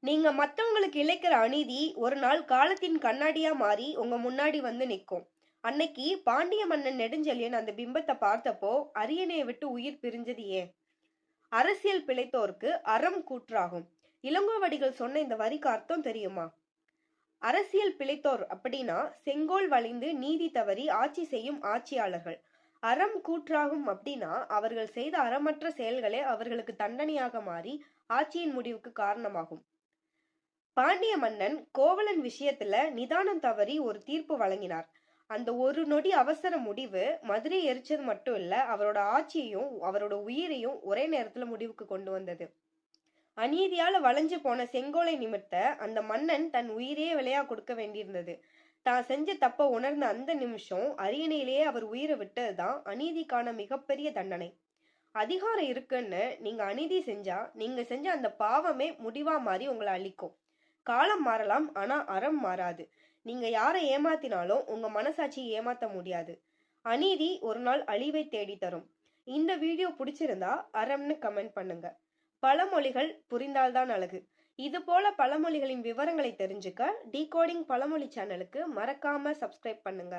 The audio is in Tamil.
நீங்க மத்தவங்களுக்கு இழைக்கிற அநீதி ஒரு நாள் காலத்தின் கண்ணாடியா மாறி உங்க முன்னாடி வந்து நிக்கும். அன்னைக்கு பாண்டிய மன்னன் நெடுஞ்செழியன் அந்த பிம்பத்த பார்த்தப்போ அரியணைய விட்டு உயிர் பிரிஞ்சது ஏன்? அரசியல் பிழைத்தோர்க்கு அறம் கூற்றாகும். இளங்கோவடிகள் சொன்ன இந்த வரிக்கு அர்த்தம் தெரியுமா? அரசியல் பிழைத்தோர் அப்படின்னா செங்கோல் வலிந்து நீதி தவறி ஆட்சி செய்யும் ஆட்சியாளர்கள். அறம் கூற்றாகும் அப்படின்னா அவர்கள் செய்த அறமற்ற செயல்களே அவர்களுக்கு தண்டனையாக மாறி ஆட்சியின் முடிவுக்கு காரணமாகும். பாண்டிய மன்னன் கோவலன் விஷயத்துல நிதானம் தவறி ஒரு தீர்ப்பு வழங்கினார். அந்த ஒரு நொடி அவசர முடிவு மதுரை எரிச்சது மட்டும் இல்ல, அவரோட ஆட்சியையும் அவரோட உயிரையும் ஒரே நேரத்துல முடிவுக்கு கொண்டு வந்தது. அநீதியால வளைஞ்சு போன செங்கோலை நிமிர்த்த அந்த மன்னன் தன் உயிரையே விலையா கொடுக்க வேண்டியிருந்தது. தான் செஞ்ச தப்ப உணர்ந்த அந்த நிமிஷம் அரியணையிலேயே அவர் உயிரை விட்டதுதான் அநீதிக்கான மிகப்பெரிய தண்டனை. அதிகாரம் இருக்குன்னு நீங்க அநீதி செஞ்சா நீங்க செஞ்ச அந்த பாவமே முடிவா மாறி உங்களை அழிக்கும். காலம் மாறலாம், ஆனா அறம் மாறாது. நீங்க யாரை ஏமாத்தினாலும் உங்க மனசாட்சியை ஏமாத்த முடியாது. அநீதி ஒரு நாள் அழிவை தேடி தரும். இந்த வீடியோ பிடிச்சிருந்தா அறம்னு கமெண்ட் பண்ணுங்க. பழமொழிகள் புரிந்தால்தான் அழகு. இது போல பழமொழிகளின் விவரங்களை தெரிஞ்சுக்க டிகோடிங் பழமொழி சேனலுக்கு மறக்காம சப்ஸ்கிரைப் பண்ணுங்க.